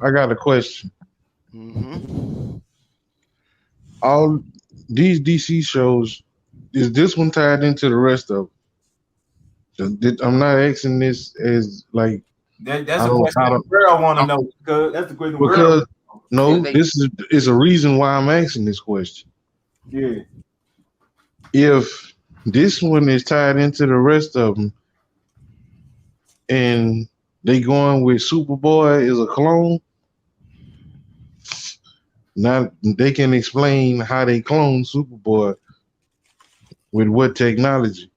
I got a question. Mm-hmm. All these DC shows, is this one tied into the rest of them? I'm not asking this as like That's a question I that the don't world want to know. Because that's the question the world. because no, this is a reason why I'm asking this question. Yeah. If this one is tied into the rest of them, and they going with Superboy is a clone, now they can explain how they clone Superboy with what technology.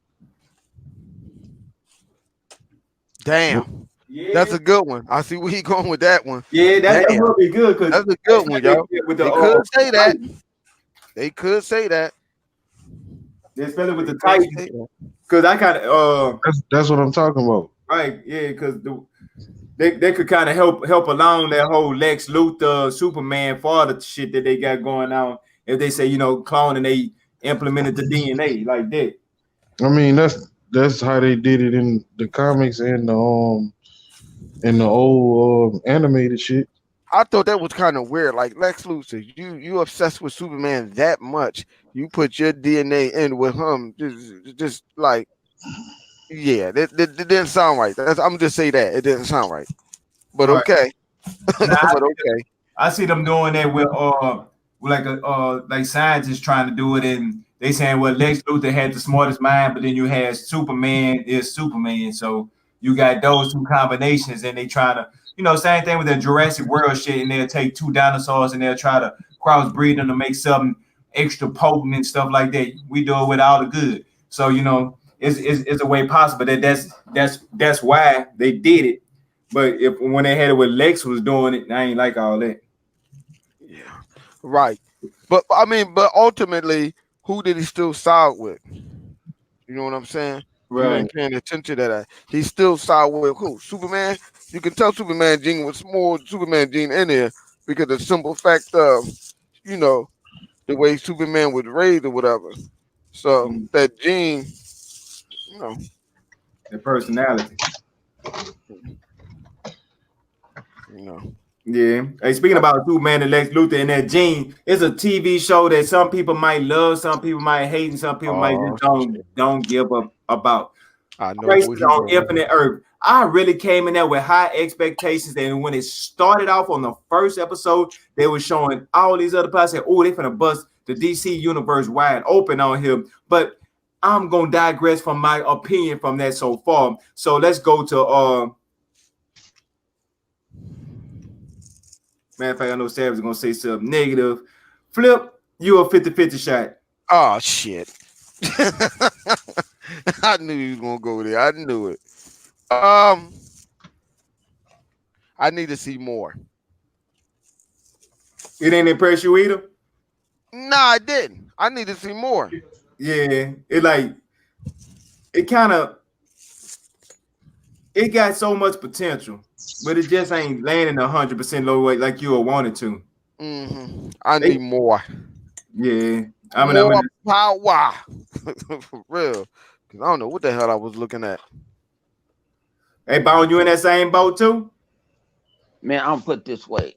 Damn. That's Yeah. a good one. I see where he going with that one. Yeah, that Damn. would be good because That's a good one, y'all. with They the could say that. They could say that. especially with They the could Titans. say that. Because I kind of That's what I'm talking about. right, yeah, because they could kind of help along that whole Lex Luthor Superman father shit that they got going on. If they say clone and they implemented the DNA like that. I mean, that's how they did it in the comics and the old animated shit. I thought that was kind of weird. Like Lex Luthor, you obsessed with Superman that much, you put your DNA in with him. Just like, yeah, that didn't sound right. I'm just say that it didn't sound right. But Right. okay, Now, but okay. I see them doing that with like scientists trying to do it, and they saying well Lex Luthor had the smartest mind, but then you had Superman is Superman, so you got those two combinations, and they trying to same thing with the Jurassic World shit, and they'll take two dinosaurs and they'll try to crossbreed them to make something extra potent and stuff like that. We do it with all the good, so it's a way possible that's why they did it. But if when they had it with Lex was doing it, I ain't like all that. Yeah, right. But I mean, but ultimately, who did he still side with? You know what I'm saying? You Right. ain't paying attention to that. He still side with who? Superman. You can tell Superman gene was more Superman gene in there because the simple fact of you know the way Superman was raised or whatever. So Mm, that gene, you know, the personality. you know. Yeah. Hey, speaking about Superman and Lex Luthor and that gene, it's a TV show that some people might love, some people might hate, and some people might Oh just shit! don't give up about. I know Crisis where he on going. Infinite Earth. I really came in there with high expectations, and when it started off on the first episode, they were showing all these other parts. I said, "Oh, they finna bust the DC universe wide open on him." But I'm gonna digress from my opinion from that so far. So let's go to matter of fact, I know Savage is gonna say something negative. Flip, you a 50-50 shot. Oh shit! I knew he was gonna go there. I knew it. I need to see more. It ain't impress you either. No, I didn't. I need to see more. Yeah, it kind of it got so much potential, but it just ain't landing 100% low weight like you would want it to. I They, need more. yeah, I'm More in, power. For real. Because I don't know what the hell I was looking at. hey, Bone, you in that same boat too? Man, I'm put this way.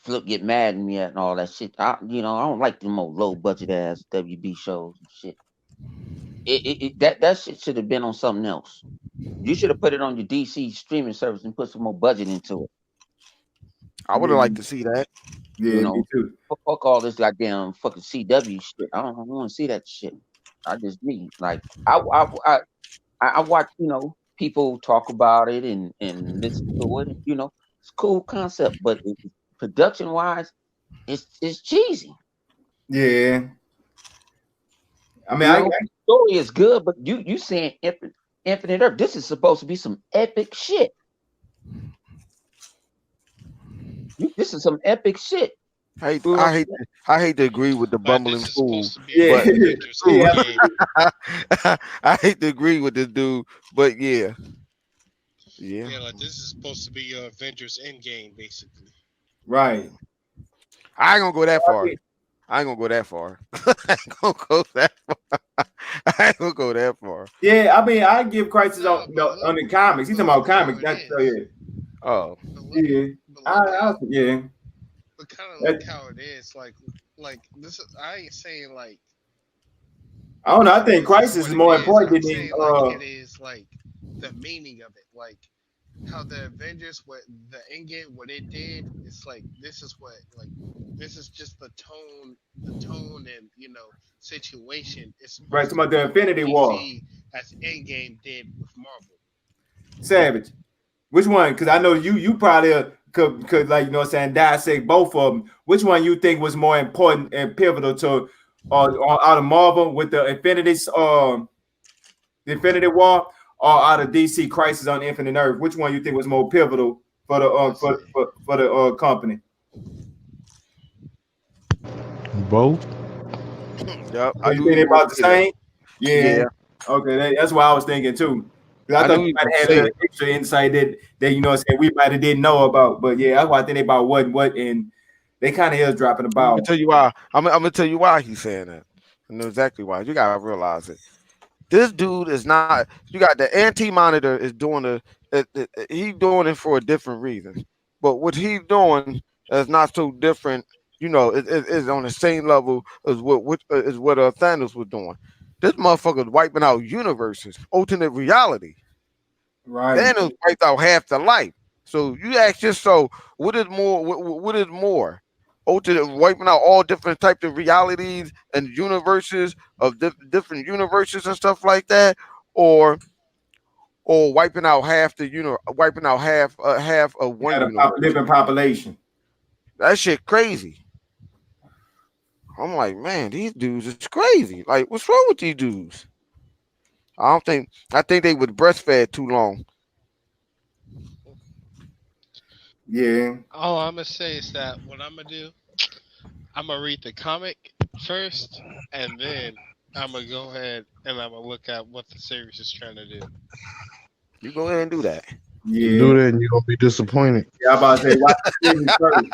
Flip get mad at me and all that shit. I don't like them old low budget ass WB shows and shit. That shit should have been on something else. You should have put it on your DC streaming service and put some more budget into it. I would have liked to see that. Yeah, me too. Fuck all this goddamn fucking CW shit. I don't want to see that shit. I just need like I watch people talk about it and listen to it. It's a cool concept, but production wise, it's cheesy. Yeah, I mean, The story is good, but you saying Infinite Earth. This is supposed to be some epic shit. This is some epic shit. I You know what I'm saying? hate to agree with the But bumbling this is fool, supposed to be yeah, an Avengers yeah, Endgame. I hate to agree with this dude, but yeah. Yeah, like this is supposed to be your Avengers Endgame, basically. right. I ain't gonna go that far. I ain't gonna go that far. I ain't gonna go that far. I ain't gonna go that far. Yeah, I mean, I give Crisis No, on but on the comics. He's talking about look how comics. it That's so is. yeah. Oh, But look, Yeah, but look how, yeah. but kind of look That, how it is. Like this. I ain't saying like I don't know. I think this is Crisis what is it more is. important I'm than saying like it is like the meaning of it. Like how the Avengers, what the Endgame, what it did. It's like this is what like this is just the tone, and situation is right, supposed talking to about the be what Infinity War. DC as Endgame did with Marvel. Savage. Which one? Because I know you probably could like what I'm saying dissect both of them. Which one you think was more important and pivotal to out of Marvel with the Infinity War, or out of DC Crisis on Infinite Earth? Which one you think was more pivotal for the I say company? Both. yep. So I you knew think you they were going about to the say that. same? Yeah. Yeah, Okay, that's what I was thinking too. Because I I thought knew you you were might going to have had a say little it. extra insight that what I'm saying we might have didn't know about. But yeah, that's why I think they about what and they kind of is dropping the I'm gonna ball. tell you why. I'm gonna tell you why he's saying that. I know exactly why. You gotta realize it. This dude is not. You got the anti monitor is doing he's doing it for a different reason. But what he's doing is not so different. Is on the same level as what Thanos was doing. This motherfucker's wiping out universes, alternate reality. Right. Thanos wiped out half the life. So you ask yourself, what is more? What is more? Alternate wiping out all different types of realities and universes of different universes and stuff like that, or wiping out wiping out half of You one got a universe. living population. That shit crazy. I'm like, man, these dudes is crazy. Like, what's wrong with these dudes? I don't think. I think they was breastfed too long. Yeah. all I'm gonna say is that what I'm gonna do, I'm gonna read the comic first, and then I'm gonna go ahead and I'm gonna look at what the series is trying to do. You go ahead and do that. Yeah. Do that and you're gonna be disappointed. Yeah, I about to say watch the series first.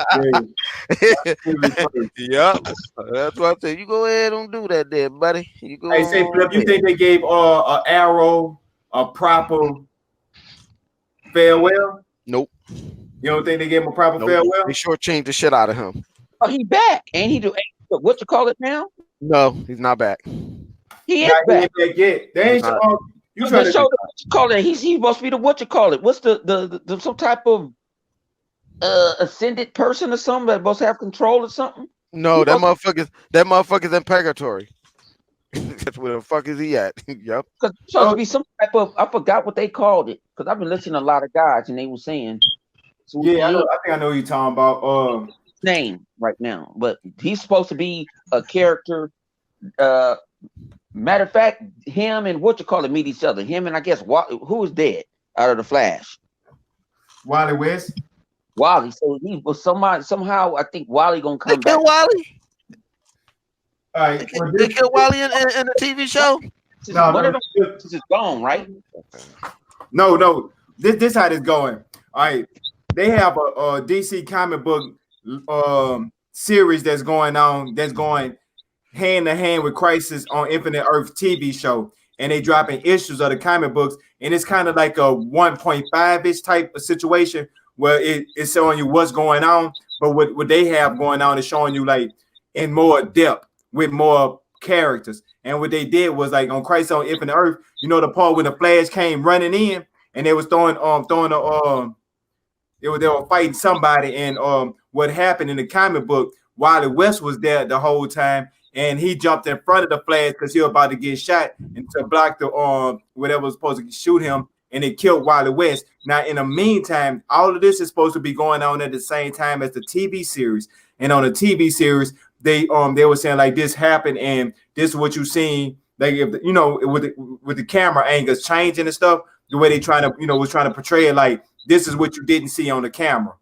Yeah. Series first. Yep. That's what I said. You go ahead and do that there, buddy. You go Hey, say on Flip, you ahead. think they gave a Arrow a proper farewell? Nope. You don't think they gave him a proper Nope. They farewell? shortchanged the shit out of him. Oh, he back. Ain't he do what you call it now? No, he's not back. He is Nah, he back. ain't back yet. They He's ain't not. you The trying to show the what you call it. He's supposed to be the what you call it. What's the some type of ascended person or something that supposed to have control or something? He No, supposed that motherfucker's in purgatory. That's where the fuck is he at? Yep. because supposed to oh be some type of I forgot what they called it because I've been listening to a lot of guys and they were saying so yeah, he I think I know what you're talking about. name right now, but he's supposed to be a character. Uh, Matter of fact, him and what you call it meet each other. Him and I guess who is dead out of the Flash. Wally West. Wally. So he was somehow I think Wally gonna They come back. killed Wally. All right. Well, They killed Wally in the TV show. no, One no, of them is gone, right? no. This how this going. All right. They have a DC comic book series that's going on. That's going hand to hand with Crisis on Infinite Earth TV show, and they dropping issues of the comic books, and it's kind of like a 1.5-ish type of situation where it's showing you what's going on, but what they have going on is showing you like in more depth with more characters. And what they did was like on Crisis on Infinite Earth, the part when the Flash came running in and they was throwing a they were fighting somebody, and what happened in the comic book, Wally West was there the whole time, and he jumped in front of the Flash because he was about to get shot and to block the whatever was supposed to shoot him, and it killed Wally West. Now, in the meantime, all of this is supposed to be going on at the same time as the TV series, and on the TV series, they were saying like this happened, and this is what you seen. Like if with the camera angles changing and stuff, the way they trying to was trying to portray it like this is what you didn't see on the camera.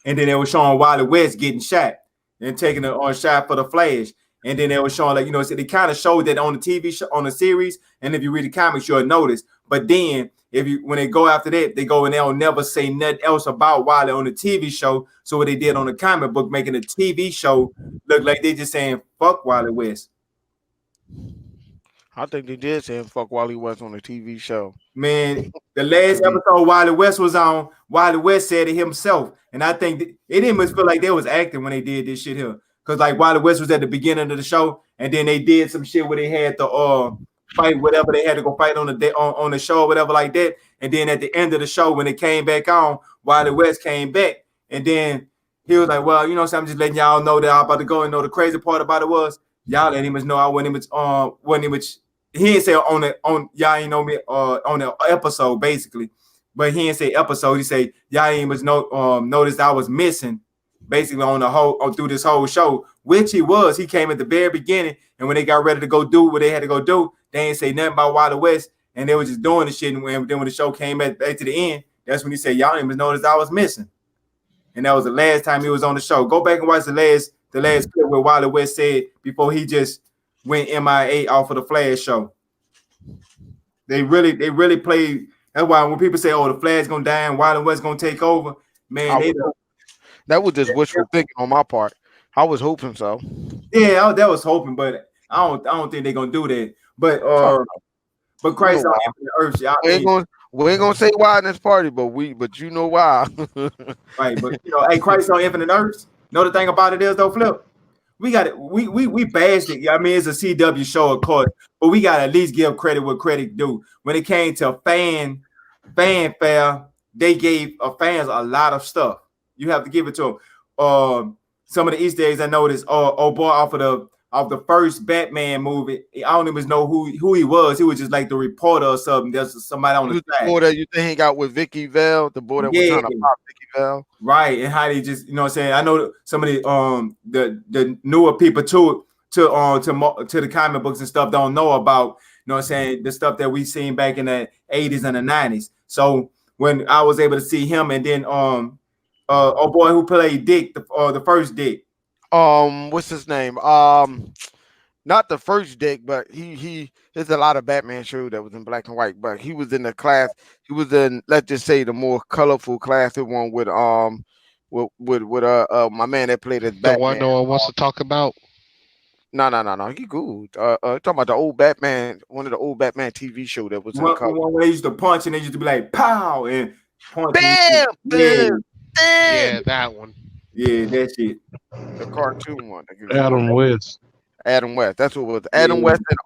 And then they were showing Wally West getting shot and taking a shot for the Flash. And then they were showing so they kind of showed that on the TV show, on the series. And if you read the comics, you'll notice. But then when they go after that, they go and they'll never say nothing else about Wally on the TV show. So what they did on the comic book, making the TV show look like they just saying fuck Wally West. I think they did say him fuck while he was on the TV show. Man, the On last TV. episode Wiley West was on, Wiley West said it himself. And I think it didn't even feel like they was acting when they did this shit here. Because like Wiley West was at the beginning of the show, and then they did some shit where they had to fight whatever they had to go fight on the day on the show or whatever like that. And then at the end of the show, when it came back on, Wiley West came back. And then he was like, well, you know, so I'm just letting y'all know that I'm about to go. And know the crazy part about it was y'all let him know I wasn't even he didn't say on y'all ain't know me on the episode basically, but he didn't say episode. He say y'all ain't was noticed I was missing basically on the whole through this whole show, which he was. He came at the very beginning, and when they got ready to go do what they had to go do, they ain't say nothing about Wild West, and they were just doing the shit. And then when the show came back to the end, that's when he said y'all ain't even noticed I was missing, and that was the last time he was on the show. Go back and watch the last clip where Wild West said before he just went MIA off of the Flash show. They really played. That's why when people say, "Oh, the Flash gonna die and Wild West gonna take over," man, that was just wishful thinking on my part. I was hoping so. Yeah, that was hoping, but I don't think they're gonna do that. But Christ on Infinite Earth, we ain't gonna say why in this party, but you know why. Right, but you know, hey, Christ on Infinite Earth. Know the thing about it is though, Flip. We got it. We bashed it. I mean, it's a CW show, of course, but we got to at least give credit what credit due. When it came to fanfare, they gave fans a lot of stuff. You have to give it to them. Some of the Easter eggs I noticed. Oh boy, off the first Batman movie, I don't even know who he was. He was just like the reporter or something. There's somebody on the side. The boy that you think he got with Vicky Vale, the boy that was trying to pop Vicky Vale. Right, and how they just, you know what I'm saying? I know some of the newer people to the comic books and stuff don't know about, you know what I'm saying, the stuff that we seen back in the 80s and the 90s. So when I was able to see him, and then oh boy who played Dick, the first Dick. What's his name? Not the first Dick, but he there's a lot of Batman show that was in black and white, but he was in the class. He was in, let's just say, the more colorful classic one with my man that played as Batman. The one no one wants to talk about. No. He good. Talking about the old Batman, one of the old Batman TV show that was in color. One where they used to punch and they used to be like pow and punch. Bam! Yeah, that one. Yeah, that shit. The cartoon one. Adam West. That's what it was. Adam West and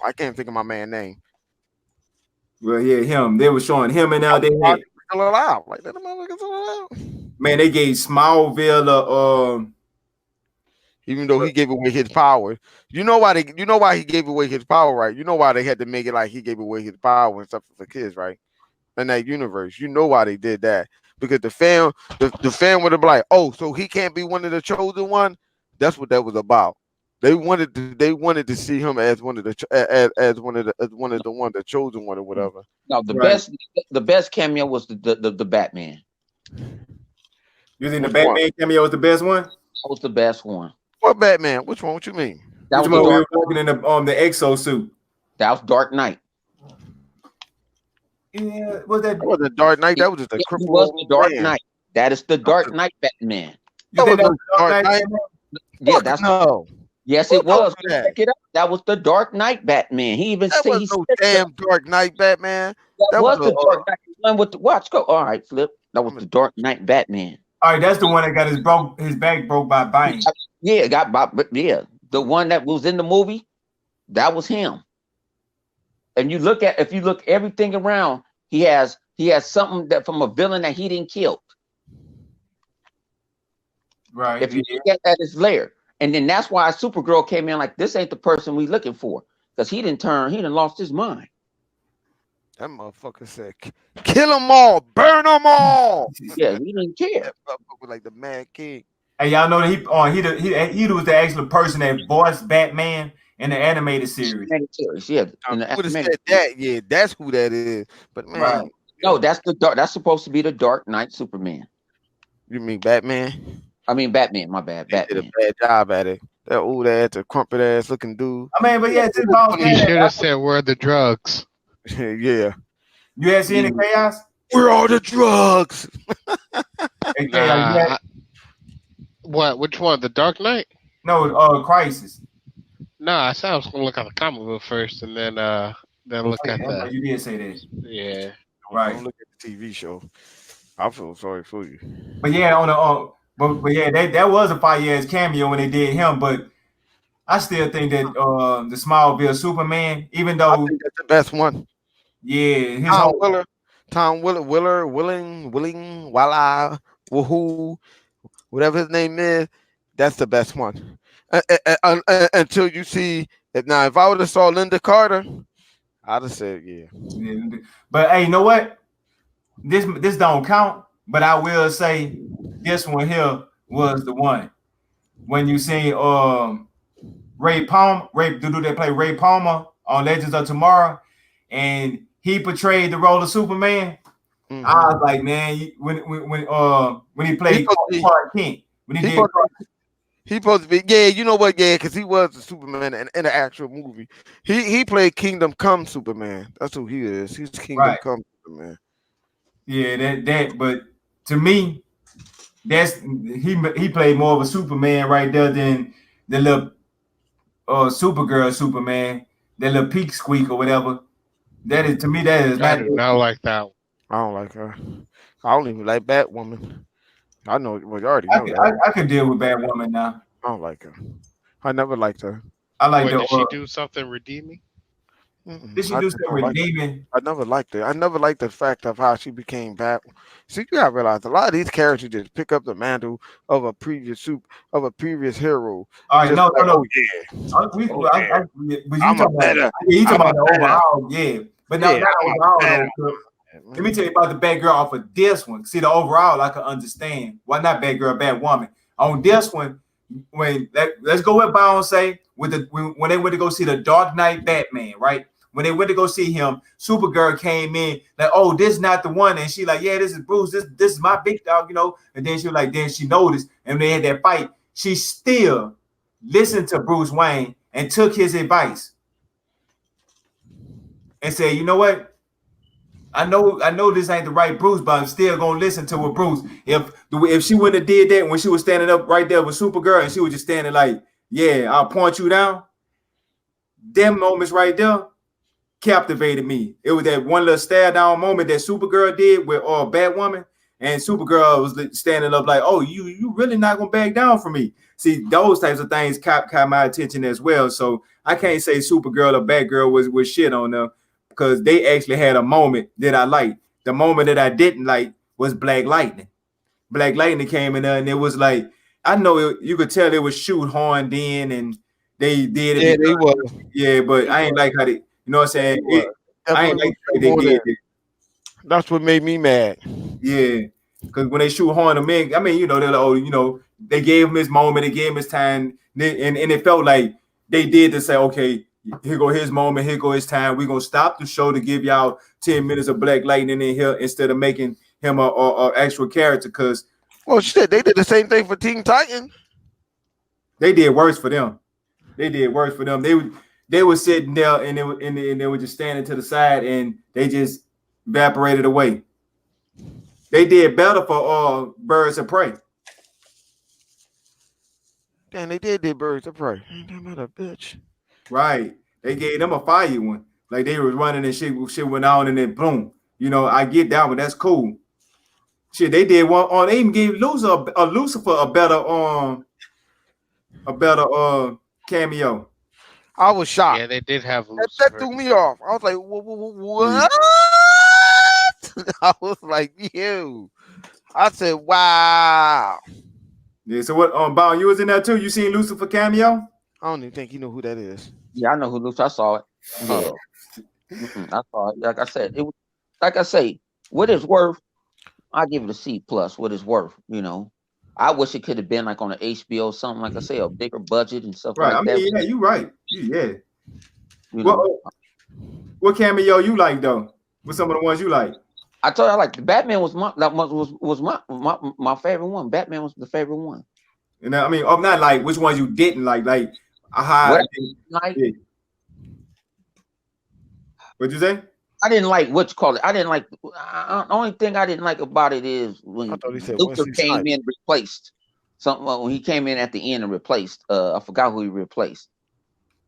I can't think of my man's name. Well, yeah, him. They were showing him and now they had still alive. Like that motherfucker's still alive. Man, they gave Smallville even though he gave away his power. You know why he gave away his power, right? You know why they had to make it like he gave away his power and stuff for kids, right? In that universe. You know why they did that. Because the fan would have been like, oh, so he can't be one of the chosen one. That's what that was about. They wanted to see him as one of the chosen one or whatever. No, the best cameo was the Batman. You think the Batman cameo was the best one? That was the best one. What Batman? Which one? What you mean? That was we were walking in the exosuit. That was Dark Knight. Yeah, was that? That was the Dark Knight. That was just a cripple. It was the Dark Knight. That is the Dark Knight Batman. You think that was the Dark Knight? Yeah, that's no. Yes, it was. Check it out. That was the Dark Knight Batman. He even said he no damn Dark Knight Batman. That was the Dark Knight one with the watch. Go. All right, Flip. That was the Dark Knight Batman. All right, that's the one that got his back broke by Bane. Yeah, the one that was in the movie, that was him. And if you look everything around, he has something that from a villain that he didn't kill. Right. If you look at his lair, and then that's why Supergirl came in like, this ain't the person we looking for, because he didn't lost his mind. That motherfucker said, "Kill them all, burn them all." Yeah, he didn't care. That motherfucker like the Mad King. Hey, y'all know that he was the actual person that voiced Batman in the animated series. Yeah, would have said that. Yeah, that's who that is. But man, right. No, that's supposed to be the Dark Knight Superman. You mean Batman? I mean Batman. My bad. Batman did a bad job at it. That old ass, a crumpet ass looking dude. I mean, but yeah, you should have said where are the drugs. Yeah. You had seen the chaos? Where are the drugs? What? Which one? The Dark Knight? No, Crisis. Nah, I said I was gonna look at the comic book first, and then look at the You did say that, yeah. Don't right? look at the TV show. I feel sorry for you. But yeah, on the but yeah, that was a fire ass cameo when they did him. But I still think that the Smallville Superman, even I though think that's the best one. yeah, his Tom whole Willer, Willing, Walla, Woohoo, whatever his name is, that's the best one. Until you see it. Now, if I would have saw Linda Carter, I'd have said, yeah. yeah, but hey, you know what? This don't count. But I will say this one here was the one when you see Ray Dudu that play Ray Palmer on Legends of Tomorrow, and he portrayed the role of Superman. I was like, man, when he played Clark Kent, when he did He supposed to be, yeah, you know what, yeah, because he was the Superman in the actual movie. He played Kingdom Come Superman. That's who he is. He's Kingdom right, Come Superman. yeah, but to me, that's he played more of a Superman right there than the little Supergirl Superman, that little peak squeak or whatever. That is to me, that is I not. do not like that one. I don't like her. I don't even like Batwoman. I know, well, you already know that. I could deal with Batwoman now. I don't like her. I never liked her. I like What the. did she do something redeeming? Did she I do just some don't like her. redeeming? I never liked it. I never liked the fact of how she became Bat. See, you gotta realize a lot of these characters just pick up the mantle of a previous hero. All right, Just no, like, no, no. oh yeah, But you I'm a talking about better, you talking I'm a about the better, overall, yeah. But yeah, not I'm a overall better. though. Let me tell you about the bad girl off of this one. See, the overall I can understand. Why not bad girl, bad woman? On this one, let's go with Bound say with when they went to go see the Dark Knight Batman, right? When they went to go see him, Supergirl came in like, oh, this is not the one, and she like, yeah, this is Bruce, this is my big dog, you know. And then she was like, then she noticed, and they had that fight. She still listened to Bruce Wayne and took his advice and said, you know what? I know this ain't the right Bruce, but I'm still gonna listen to what Bruce. If she wouldn't have did that when she was standing up right there with Supergirl and she was just standing like, yeah, I'll point you down. Them moments right there captivated me. It was that one little stare down moment that Supergirl did with Batwoman, and Supergirl was standing up like, oh, you really not gonna back down for me. See, those types of things caught my attention as well. So I can't say Supergirl or Batgirl was shit on them because they actually had a moment that I liked. The moment that I didn't like was Black Lightning. Black Lightning came in there and it was like, I know you could tell it was shoot horned in and they did it. Yeah, they were. Yeah, but I ain't like how they, you know what I'm saying? I ain't like how they did it. That's what made me mad. Yeah, because when they shoot horn him in, I mean, you know, they're like, oh, you know, they gave him his moment, they gave him his time, and it felt like they did to say, okay, here go his moment, here go his time. We're gonna stop the show to give y'all 10 minutes of Black Lightning in here instead of making him a actual character. Because well, shit, they did the same thing for Teen Titan. they did worse for them. They were sitting there and they were just standing to the side and they just evaporated away. They did better for Birds of Prey. Damn, they did Birds of Prey. Ain't that mother bitch? Right. They gave them a fire one. Like they was running and shit went on and then boom. You know, I get that one. That's cool. Shit, they did one on. They even gave Lucifer a better cameo. I was shocked. Yeah, they did have that threw me off. I was like, what? I was like, yo. I said, wow. Yeah. So what? Bow, you was in there too. You seen Lucifer cameo? I don't even think you know who that is. Yeah, I know who Lucifer. I saw it. Yeah, I saw it. Like I said, it was like I say, what it's worth. I give it a C plus. What it's worth, you know. I wish it could have been like on an HBO something, like I say, a bigger budget and stuff Right. like that. Yeah, you right. Yeah. You What cameo you like though? What some of the ones you like? I told you, I like the Batman was my favorite one. Batman was the favorite one. And I mean, I'm not like which ones you didn't like. Like, Like, what'd you say? I didn't like what you call it. I didn't like. The only thing I didn't like about it is when Luther came in and replaced something. When he came in at the end and replaced. I forgot who he replaced.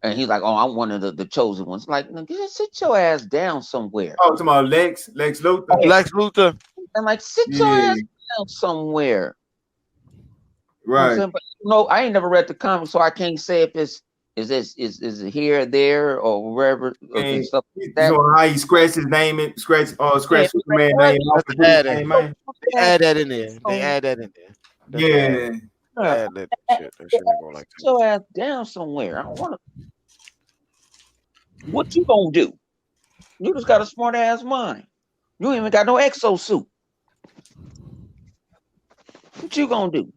And he's like, "Oh, I'm one of the chosen ones." Like, nigga, just sit your ass down somewhere. Oh, talking about Lex Luthor. Yeah. Lex Luthor. And like, sit your Yeah, ass down somewhere. You know what I'm right. saying? But I ain't never read the comic, so I can't say if is it here or there or wherever and And stuff like that. so how he scratched his name and Yeah, scratch Superman what? name off That's the book added. name, man. They add that in there. They Um, add that in there. That's add. Yeah. They yeah, add that shit. That shit ain't go like sit that. your ass down somewhere. I don't want to. What you gonna do? You just got a smart ass mind. You ain't even got no exosuit. What you gonna do?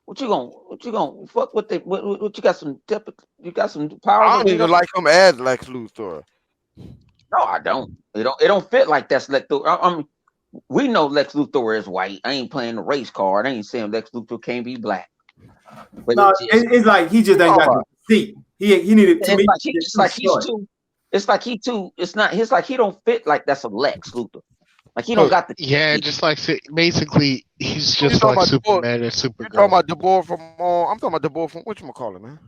What you gonna fuck with the what you got you got some powers I to don't beat even up? like him as Lex Luthor. No, I don't. It don't fit like that's Lex Luthor. I mean, we know Lex Luthor is white. I ain't playing the race card. I ain't saying Lex Luthor can't be black. But No, it's like he just You ain't talking got the about? seat. He needed to it's me. like It's too he's short. too. It's like he too. It's not. It's like he don't fit like that's a Lex Luthor. Like he don't Who? got the. Yeah, just like basically, he's You just talking like about the boy? Superman and You talking Supergirl. about the boy from? I'm talking about the boy from whatchamacallit, man.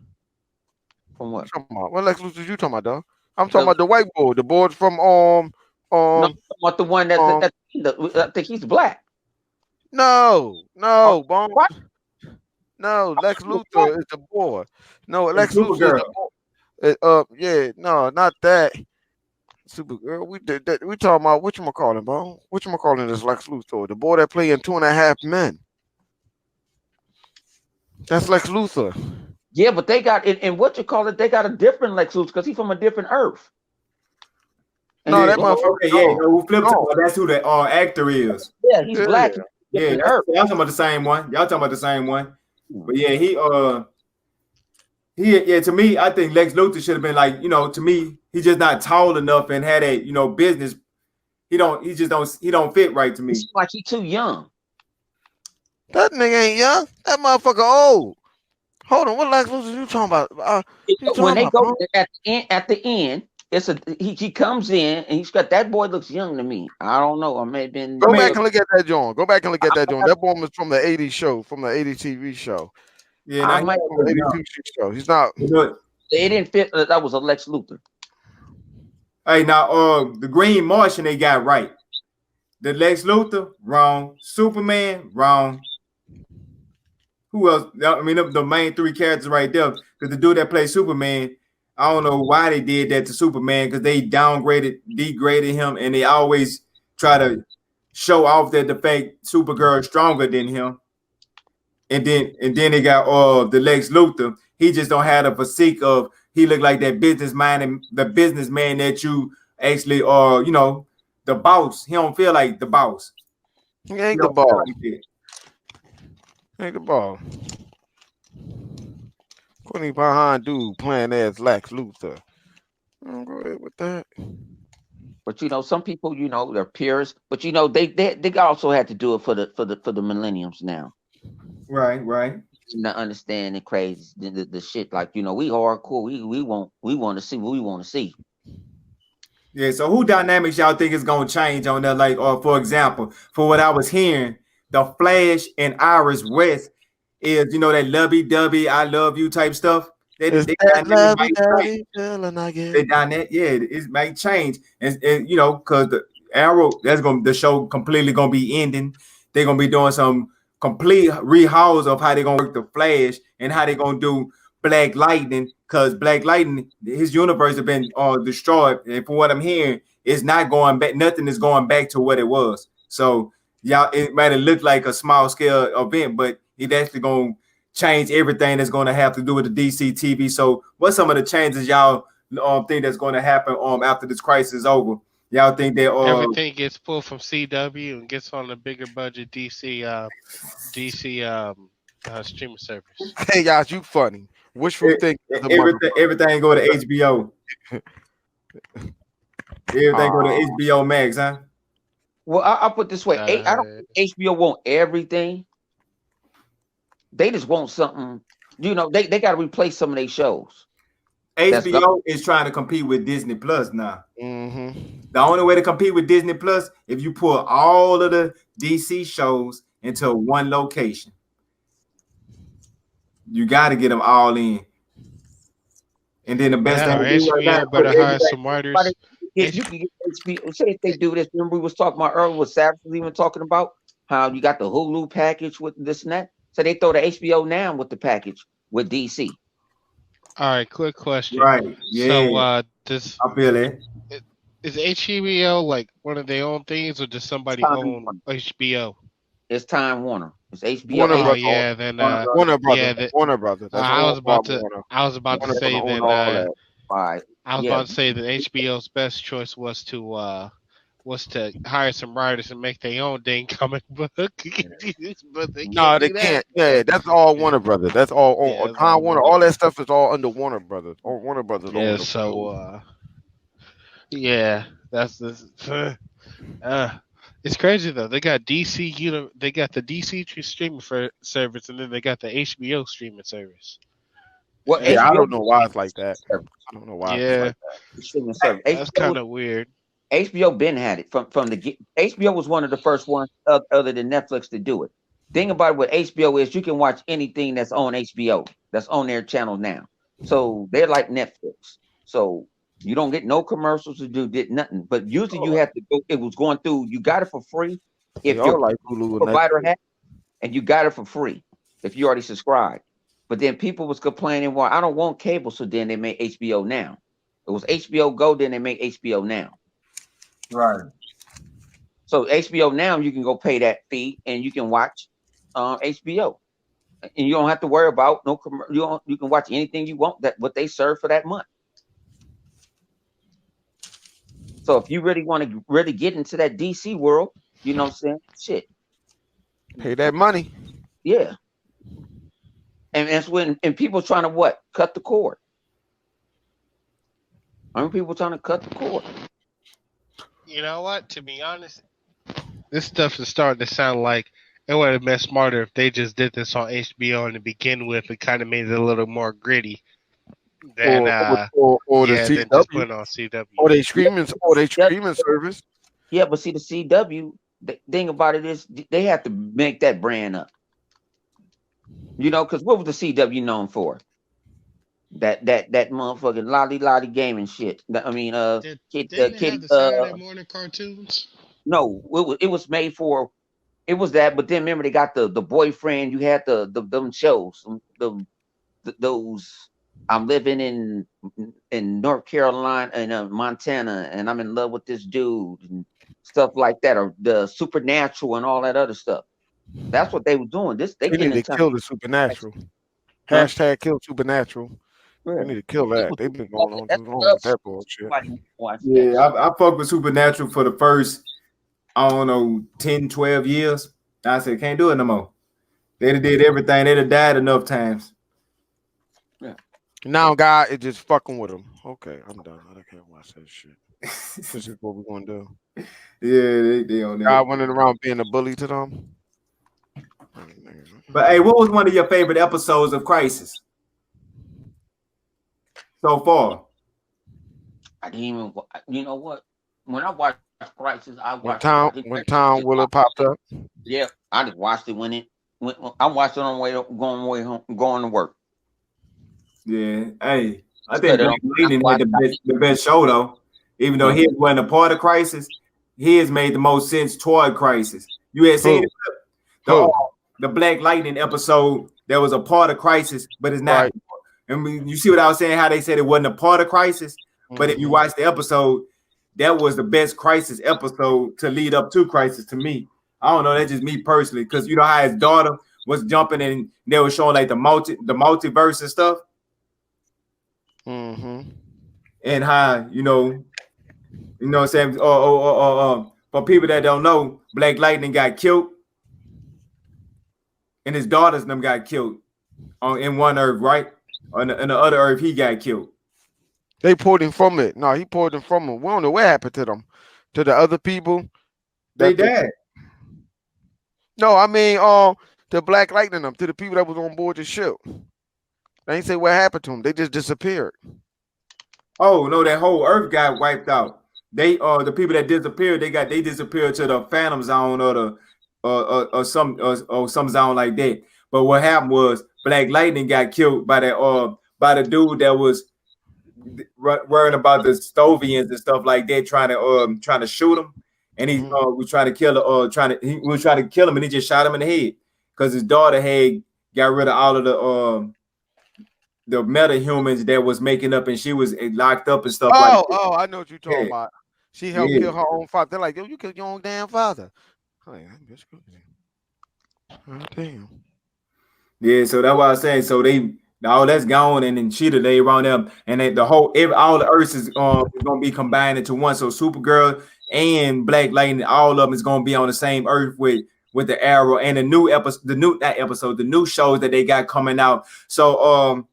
From what? You talking about? What Lex Luthor you talking about, dog? I'm talking The, about the white boy, the boy from no, um what the one um. I think he's black. No, Oh, no, Bone. what? No, Lex What? Luthor is the boy. No, And Lex Luthor is the Supergirl. boy. Yeah, no, not that. Supergirl. We did that. We talking about whatchamacallit, bro? Whatchamacallit is Lex Luthor, the boy that play in 2.5 Men. That's Lex Luthor. Yeah, but they got in what you call it. They got a different Lex Luthor because he's from a different Earth. And No, Yeah. that he, motherfucker Okay. Yeah. gone. No, flip Gone. to that's who the actor is. yeah, he's Yeah. black. He's from a Yeah. different Earth. Y'all talking about the same one. Y'all talking about the same one. But yeah, he yeah. To me, I think Lex Luthor should have been like to me he's just not tall enough and had a business. He just don't he don't fit right to me. It's like he's too young. That nigga ain't young. That motherfucker old. Hold on, what Lex Luthor you talking about? You When talking they about, go bro? at the end, he comes in and he's got that boy looks young to me. I don't know. I may have been. I Go mean, back and look at that joint. Go back and look at that joint. That boy was from the '80s show, from the '80s TV show, yeah. I Now he might. from the was '80s young. TV show. He's not. But It didn't fit. That was a Lex Luthor. hey, now the Green Martian they got right. The Lex Luthor wrong. Superman wrong. Who else? I mean, the main three characters right there. Because the dude that plays Superman, I don't know why they did that to Superman. Because they degraded him, and they always try to show off that the fact Supergirl is stronger than him. And then they got the Lex Luthor. He just don't have the physique of he look like that businessman and the businessman that you actually are. The boss. He don't feel like the boss. He He ain't the don't feel ball. like that. Ain't the ball. Putting behind dude playing as Lex Luthor. Go ahead with that. But some people, they're purists. But they also had to do it for the millenniums now. Right. Not understand the crazy the shit like we hardcore. We want to see what we want to see. Yeah, so who dynamics y'all think is gonna change on that? Like, or for example, for what I was hearing, the Flash and Iris West is that lovey dovey, I love you type stuff. It's They that dynamic lovey might change. dovey feeling I They get. dynamic, yeah, it might change, and because the Arrow the show completely gonna be ending. They're gonna be doing some complete rehauls of how they're gonna work the Flash and how they're gonna do Black Lightning, because Black Lightning, his universe have been destroyed, and from what I'm hearing, it's not going back. Nothing is going back to what it was. So y'all, it might have looked like a small scale event, but it actually gonna change everything that's gonna have to do with the DC TV. So what's some of the changes y'all think that's going to happen after this crisis is over? Y'all think that Everything gets pulled from CW and gets on a bigger budget DC streaming service. Hey guys, you funny. Wishful thinking is a motherfucker. everything go to HBO? Everything go to HBO Max, huh? Well, I'll put it this way: I don't Uh, think HBO want everything. They just want something. They got to replace some of their shows. HBO is trying to compete with Disney Plus now. Mm-hmm. The only way to compete with Disney Plus if you pull all of the DC shows into one location. You got to get them all in. And then the best Yeah, thing or to do right now HBO is put better hire everything. some writers. You can get HBO. Say if they do this, remember we was talking about earlier, what Savage was even talking about, how you got the Hulu package with this and that. So they throw the HBO now with the package with DC. All right, quick question. Right. Yeah. So, does I feel it. is HBO like one of their own things, or does somebody Time own Warner. HBO? It's Time Warner. It's HBO. Warner Oh Brothers. yeah, then Warner Brothers. yeah, that Warner Brothers. That's I was all about Bob to Warner. I was about to Warner's say gonna own then all that. Right. I was Yeah. about to say that HBO's best choice was to hire some writers and make their own dang comic book, but they No, can't they do that. can't. Yeah, that's all Warner Brothers. That's all Yeah, it's Time all Warner. Warner. All that stuff is all under Warner Brothers. Or Warner Brothers Yeah, own the so shows. yeah, that's the. It's crazy though. They got they got the DC streaming service, and then they got the HBO streaming service. Well, And, Yeah, I HBO don't know why it's like that. I don't know why it's yeah, like streaming service. that's kind of weird. HBO been had it from the HBO was one of the first ones other than Netflix to do it. Thing about it with HBO is you can watch anything that's on HBO that's on their channel now. So they're like Netflix. So you don't get no commercials to do did nothing. But usually you have to go. It was going through. You got it for free if They all your like Hulu and provider Netflix. had, and you got it for free if you already subscribed. But then people was complaining, well, I don't want cable, so then they made HBO now. It was HBO Go, then they make HBO now. Right. So HBO now you can go pay that fee and you can watch HBO, and you don't have to worry about you can watch anything you want that what they serve for that month. So if you really want to really get into that DC world, you know what I'm saying? Shit, Pay that money. yeah. And that's when people trying to what? Cut the cord. I mean, people trying to cut the cord. You know what? To be honest, this stuff is starting to sound like it would have been smarter if they just did this on HBO to begin with. It kind of made it a little more gritty than Or the yeah, than just CW. putting on CW. Or they streaming service. Yeah, but see the CW. The thing about it is they have to make that brand up. You know, because what was the CW known for? That motherfucking lolly gaming shit. I mean, Didn't they have the Saturday morning cartoons? no, it was made for. It was that, but then remember they got the boyfriend. You had them shows, those. I'm living in North Carolina and Montana, and I'm in love with this dude and stuff like that, or the supernatural and all that other stuff. That's what they were doing. They They getting need to into kill the supernatural. Huh? Hashtag kill supernatural. They need to kill that. They've been going on too long with that bullshit. Yeah, I fuck with Supernatural for the first, I don't know, 10, 12 years. I said, can't do it no more. They did everything. They'd have died enough times. Now God is just fucking with them. Okay, I'm done. I can't watch that shit. This is what we're gonna do. Yeah, they on God that. running around being a bully to them. But hey, what was one of your favorite episodes of Crisis so far? I didn't even. You know what? When I watched Crisis, I When watched Tom Willer popped up. Yeah, I just watched it when I watched it on the way going to work. Yeah, hey, I Instead think of- Black Lightning had the best show though. Even though he wasn't a part of Crisis, he has made the most sense toward Crisis. You had seen the Black Lightning episode that was a part of Crisis, but it's not. Right. And you see what I was saying? How they said it wasn't a part of Crisis, but if you watch the episode, that was the best Crisis episode to lead up to Crisis to me. I don't know, that's just me personally, because you know how his daughter was jumping and they were showing like the multiverse and stuff. And how what I'm saying, for people that don't know, Black Lightning got killed, and his daughters and them got killed in one Earth, right? On the other Earth, he got killed. They pulled him from it. No, he pulled him from him. We don't know what happened to them. To the other people. They died. No, I mean, the Black Lightning them, to the people that was on board the ship. They ain't say what happened to them. They just disappeared. Oh no, that whole Earth got wiped out. They the people that disappeared, they disappeared to the Phantom Zone or some zone like that. But what happened was Black Lightning got killed by that by the dude that was worrying about the Stovians and stuff like that, trying to shoot him, and he Mhm. was trying to kill he was trying to kill him, and he just shot him in the head because his daughter had got rid of all of the meta humans that was making up, and she was locked up and stuff like that. I know what you're talking Yeah, about. She helped yeah, kill her own father. They're like, yo, you killed your own damn father. Oh, yeah, bitch, good. Oh, damn. yeah. So that's what I was saying. So they all that's gone, and then Cheetah they around them, and the whole all the Earths is gonna be combined into one. So Supergirl and Black Lightning, all of them is gonna be on the same Earth with the Arrow and the new episode, the new shows that they got coming out. So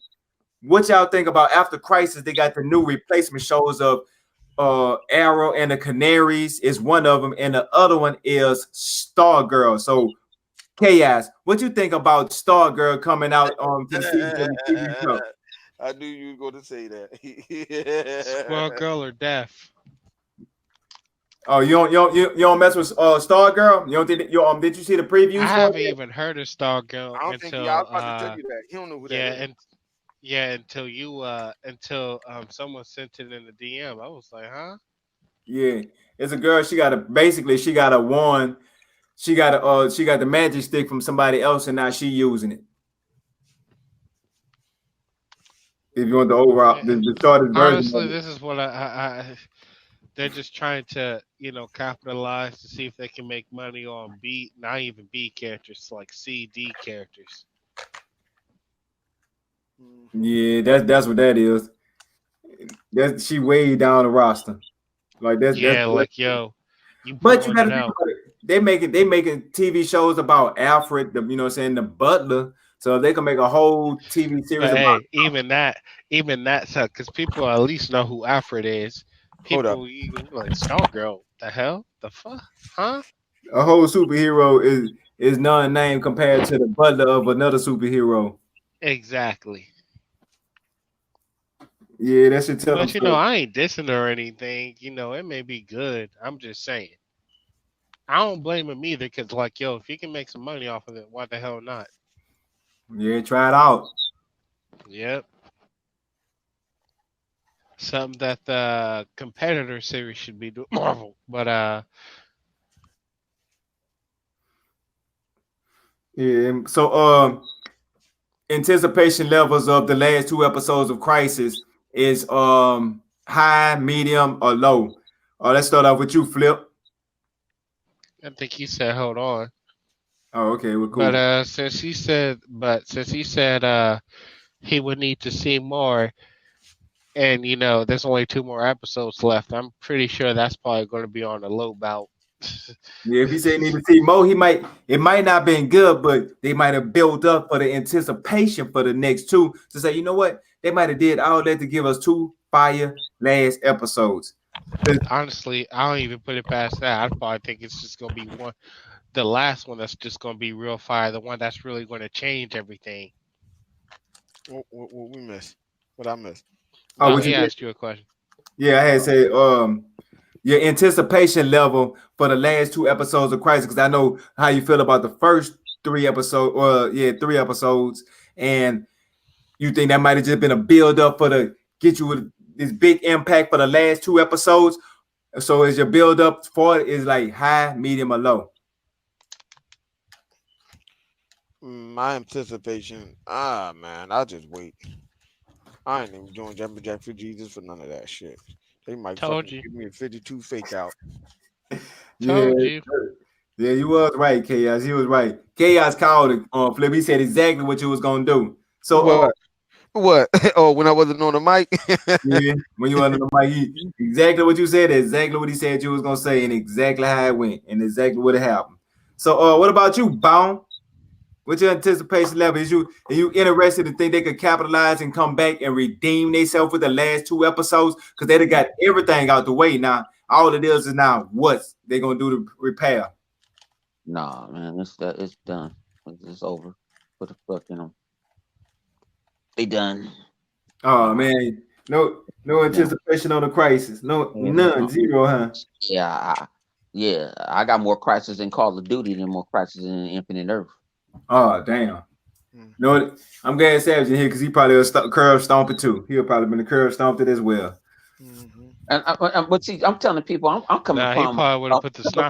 what y'all think about after Crisis? They got the new replacement shows of Arrow and the Canaries is one of them, and the other one is Stargirl. So Chaos, what you think about Stargirl coming out to the TV show? I knew you were going to say Squirrel that. Girl or Death. Oh, you don't mess with Stargirl? You don't think did you see the I previews for haven't it? even heard of Stargirl I don't think I until was about to tell you that. He don't know who that yeah, is. and until someone sent it in the DM. I was like, huh? Yeah, it's a girl. She got a wand. She got the magic stick from somebody else, and now she using it. If you want the overall Eh, the started version of Honestly, it. this is what they're just trying to, capitalize to see if they can make money on B, not even B characters, like C, D characters. Yeah, that's what that is. That's she way down the roster. Like that's Yeah, like yo, you but you pulling got it to think out. about it. They making TV shows about Alfred, you know what I'm saying, the butler. So they can make a whole TV series But about. hey, even that sucks because people at least know who Alfred is. Hold up. People you like Stargirl. The hell? The fuck? Huh? A whole superhero is non-name compared to the butler of another superhero. Exactly. Yeah, that should tell them But stuff. I ain't dissing or anything. It may be good. I'm just saying. I don't blame him either, cause like, yo, if you can make some money off of it, why the hell not? Yeah, try it out. Yep. Something that the competitor series should be doing. Marvel, but Yeah. So anticipation levels of the last two episodes of Crisis is high, medium, or low. Let's start off with you, Flip. I think he said, hold on. Oh, okay, well, But cool. since he said he would need to see more, and there's only two more episodes left. I'm pretty sure that's probably going to be on the low bout. Yeah, if he say he need to see more, it might not been good, but they might have built up for the anticipation for the next two to say, you know what, they might have did all that to give us two fire last episodes. Honestly, I don't even put it past that. I probably think it's just going to be the last one that's just going to be real fire, the one that's really going to change everything. What we missed? What I missed? Oh, No, what you he did? asked you a question. Yeah, I had said your anticipation level for the last two episodes of Crisis, because I know how you feel about the first three episodes, three episodes, and you think that might have just been a build up for the get you with this big impact for the last two episodes. So is your build up for it is like high, medium, or low? My anticipation. Man, I just wait. I ain't even doing Jumping Jack for Jesus for none of that shit. They might Told fucking you. give me a 52 fake out. Yeah, Told you. yeah, you was right, Chaos. He was right. Chaos called it on Flip. He said exactly what you was gonna do. So What? What? Oh, when I wasn't on the mic. yeah, when you under the mic, exactly what you said, exactly what he said you was gonna say, and exactly how it went, and exactly what happened. So what about you, Bone? What's your anticipation level? Are you interested to think they could capitalize and come back and redeem themselves with the last two episodes? Because they done got everything out the way now. All it is now what they gonna do to repair. Nah, man, it's done. It's over. What the fuck, They done. Oh Uh, man, no yeah, anticipation on the crisis. No, yeah, none, no. zero, huh? Yeah, I got more crisis in Call of Duty than more crisis in Infinite Earth. Oh damn. You know what? I'm glad Savage in here because he probably a curve stomper too. He'll probably been a curve stomped it as well. But see, I'm telling people, I'm coming Nah, he from. probably would have put the sniper